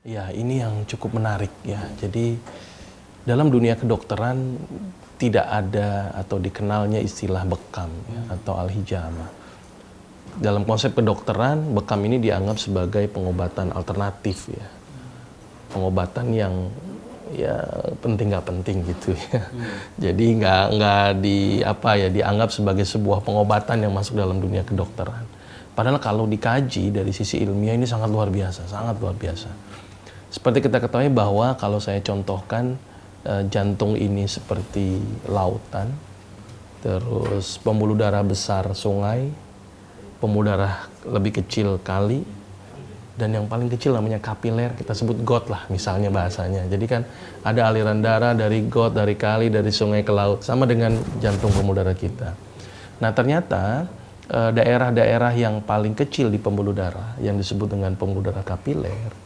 Ya, ini yang cukup menarik ya. Jadi dalam dunia kedokteran tidak ada atau dikenalnya istilah bekam ya, atau al-hijamah. Dalam konsep kedokteran, bekam ini dianggap sebagai pengobatan alternatif ya. Pengobatan yang ya penting nggak penting gitu ya. Jadi nggak dianggap sebagai sebuah pengobatan yang masuk dalam dunia kedokteran. Padahal kalau dikaji dari sisi ilmiah ini sangat luar biasa, sangat luar biasa. Seperti kita ketahui bahwa kalau saya contohkan jantung ini seperti lautan, terus pembuluh darah besar sungai, pembuluh darah lebih kecil kali, dan yang paling kecil namanya kapiler, kita sebut got lah misalnya bahasanya. Jadi kan ada aliran darah dari got, dari kali, dari sungai ke laut, sama dengan jantung pembuluh darah kita. Nah ternyata daerah-daerah yang paling kecil di pembuluh darah, yang disebut dengan pembuluh darah kapiler,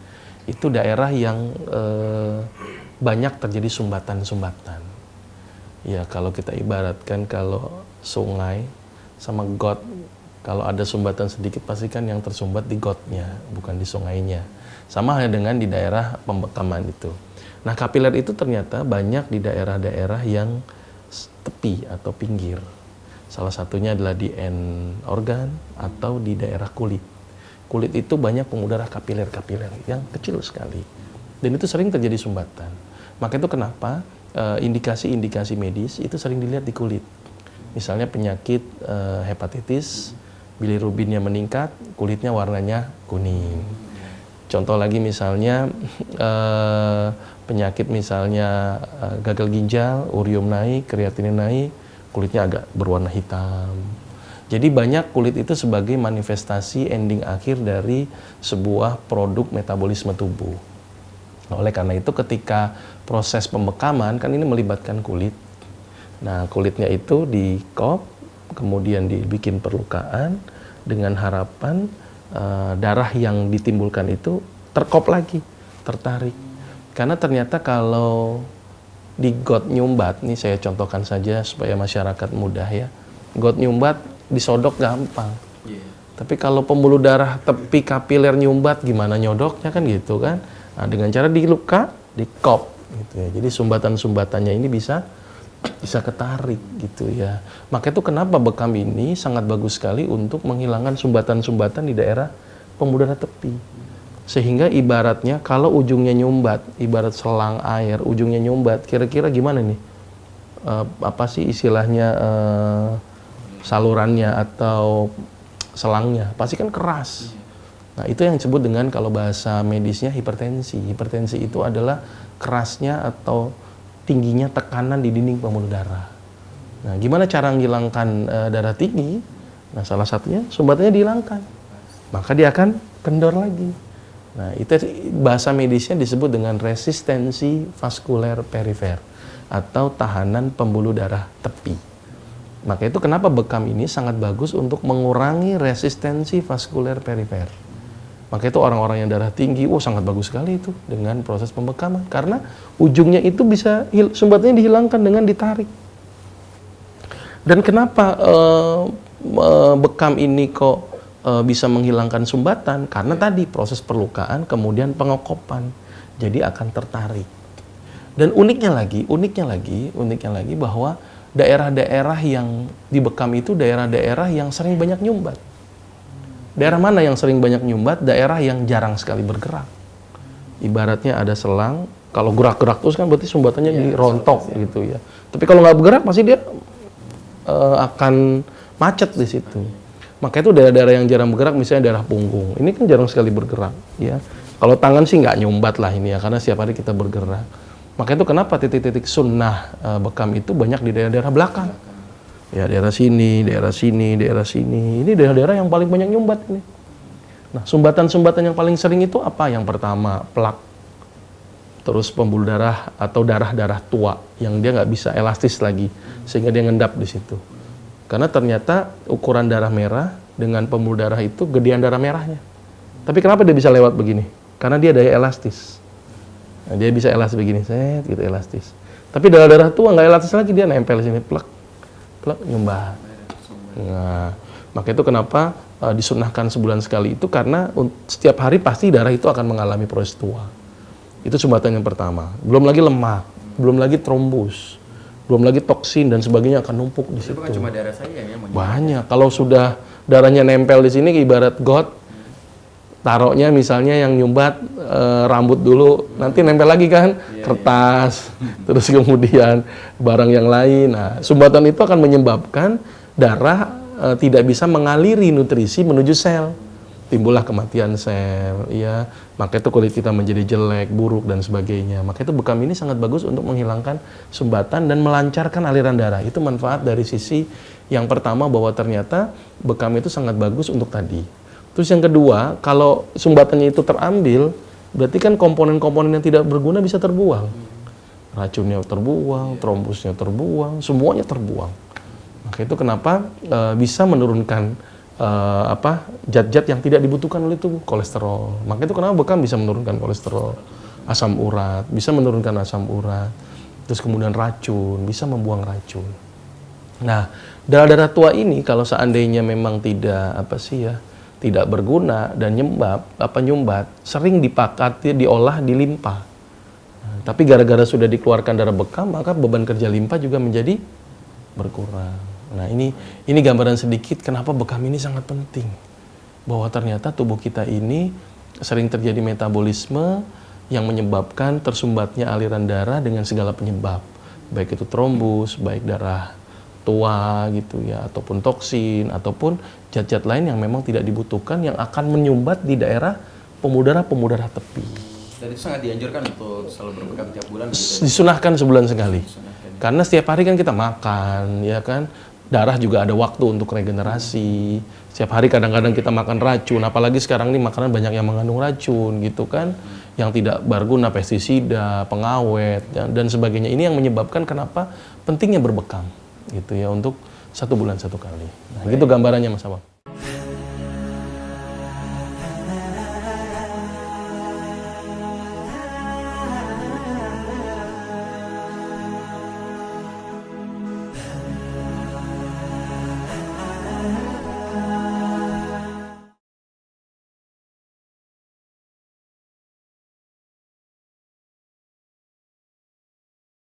itu daerah yang banyak terjadi sumbatan-sumbatan. Ya kalau kita ibaratkan kalau sungai sama got, kalau ada sumbatan sedikit pastikan yang tersumbat di gotnya, bukan di sungainya. Sama halnya dengan di daerah pembekaman itu. Nah kapiler itu ternyata banyak di daerah-daerah yang tepi atau pinggir. Salah satunya adalah di end organ atau di daerah kulit. Kulit itu banyak pembuluh darah kapiler-kapiler yang kecil sekali. Dan itu sering terjadi sumbatan. Maka itu kenapa indikasi-indikasi medis itu sering dilihat di kulit. Misalnya penyakit hepatitis, bilirubinnya meningkat, kulitnya warnanya kuning. Contoh lagi misalnya penyakit misalnya gagal ginjal, urium naik, kreatinin naik, kulitnya agak berwarna hitam. Jadi banyak kulit itu sebagai manifestasi ending akhir dari sebuah produk metabolisme tubuh. Oleh karena itu ketika proses pembekaman kan ini melibatkan kulit. Nah kulitnya itu dikop, kemudian dibikin perlukaan dengan harapan darah yang ditimbulkan itu terkop lagi, tertarik. Karena ternyata kalau di got nyumbat, nih saya contohkan saja supaya masyarakat mudah ya. Got nyumbat disodok gampang. Tapi kalau pembuluh darah tepi kapiler nyumbat gimana nyodoknya kan gitu kan. Nah, dengan cara diluka, dikop gitu ya. Jadi sumbatan-sumbatannya ini bisa ketarik gitu ya. Maka itu kenapa bekam ini sangat bagus sekali untuk menghilangkan sumbatan-sumbatan di daerah pembuluh darah tepi. Sehingga ibaratnya kalau ujungnya nyumbat, ibarat selang air, ujungnya nyumbat, kira-kira gimana nih? Apa sih istilahnya salurannya atau selangnya? Pasti kan keras. Nah, itu yang disebut dengan kalau bahasa medisnya hipertensi. Hipertensi itu adalah kerasnya atau tingginya tekanan di dinding pembuluh darah. Nah, gimana cara menghilangkan darah tinggi? Nah, salah satunya sumbatannya dihilangkan. Maka dia akan kendor lagi. Nah, itu bahasa medisnya disebut dengan resistensi vaskuler perifer atau tahanan pembuluh darah tepi. Maka itu kenapa bekam ini sangat bagus untuk mengurangi resistensi vaskuler perifer. Maka itu orang-orang yang darah tinggi, sangat bagus sekali itu dengan proses pembekaman. Karena ujungnya itu bisa, sumbatannya dihilangkan dengan ditarik. Dan kenapa bekam ini kok bisa menghilangkan sumbatan? Karena tadi proses perlukaan, kemudian pengokopan. Jadi akan tertarik. Dan uniknya lagi bahwa daerah-daerah yang dibekam itu daerah-daerah yang sering banyak nyumbat. Daerah mana yang sering banyak nyumbat? Daerah yang jarang sekali bergerak. Ibaratnya ada selang, kalau gerak-gerak terus kan berarti sumbatannya dirontok gitu ya. Tapi kalau nggak bergerak pasti dia akan macet di situ. Maka itu daerah-daerah yang jarang bergerak, misalnya daerah punggung. Ini kan jarang sekali bergerak ya. Kalau tangan sih nggak nyumbat lah ini ya, karena setiap hari kita bergerak. Maka itu kenapa titik-titik sunnah bekam itu banyak di daerah-daerah belakang. Ya daerah sini, daerah sini, daerah sini. Ini daerah-daerah yang paling banyak nyumbat ini. Nah, sumbatan-sumbatan yang paling sering itu apa? Yang pertama, plak. Terus pembuluh darah atau darah-darah tua yang dia nggak bisa elastis lagi sehingga dia ngendap di situ. Karena ternyata ukuran darah merah dengan pembuluh darah itu gedean darah merahnya. Tapi kenapa dia bisa lewat begini? Karena dia daya elastis. Nah, dia bisa elastis begini, gitu elastis. Tapi darah-darah tua nggak elastis lagi, dia nempel di sini, plak, nyumbat. Nah, maka itu kenapa disunahkan sebulan sekali itu karena setiap hari pasti darah itu akan mengalami proses tua. Itu sumbatan yang pertama. Belum lagi lemak, belum lagi trombus, belum lagi toksin dan sebagainya akan numpuk di situ. Itu bukan cuma darah saya yang Banyak. Kalau sudah darahnya nempel di sini ibarat got, taruhnya misalnya yang nyumbat rambut dulu, nanti nempel lagi kan, kertas, terus kemudian barang yang lain. Nah, sumbatan itu akan menyebabkan darah tidak bisa mengaliri nutrisi menuju sel. Timbullah kematian sel, ya. Maka itu kulit kita menjadi jelek, buruk dan sebagainya. Maka itu bekam ini sangat bagus untuk menghilangkan sumbatan dan melancarkan aliran darah. Itu manfaat dari sisi yang pertama bahwa ternyata bekam itu sangat bagus untuk tadi. Terus yang kedua, kalau sumbatannya itu terambil, berarti kan komponen-komponen yang tidak berguna bisa terbuang. Racunnya terbuang, trombusnya terbuang, semuanya terbuang. Maka itu kenapa bisa menurunkan zat-zat yang tidak dibutuhkan oleh tubuh, kolesterol. Maka itu kenapa bekam bisa menurunkan kolesterol, asam urat, bisa menurunkan asam urat, terus kemudian racun, bisa membuang racun. Nah, darah-darah tua ini kalau seandainya memang tidak berguna dan nyumbat, sering diolah di limpa. Nah, tapi gara-gara sudah dikeluarkan darah bekam, maka beban kerja limpa juga menjadi berkurang. Nah, ini gambaran sedikit kenapa bekam ini sangat penting. Bahwa ternyata tubuh kita ini sering terjadi metabolisme yang menyebabkan tersumbatnya aliran darah dengan segala penyebab. Baik itu trombus, baik darah tua gitu ya, ataupun toksin, ataupun zat-zat lain yang memang tidak dibutuhkan yang akan menyumbat di daerah pemudara-pemudara tepi. Dan itu sangat dianjurkan untuk selalu berbekam tiap bulan gitu. Disunahkan sebulan sekali. Karena setiap hari kan kita makan, ya kan? Darah juga ada waktu untuk regenerasi. Setiap hari kadang-kadang kita makan racun, apalagi sekarang ini makanan banyak yang mengandung racun gitu kan, yang tidak berguna, pestisida, pengawet dan sebagainya. Ini yang menyebabkan kenapa pentingnya berbekam gitu ya untuk 1 bulan 1 kali. Nah, gitu gambarannya Mas Abang.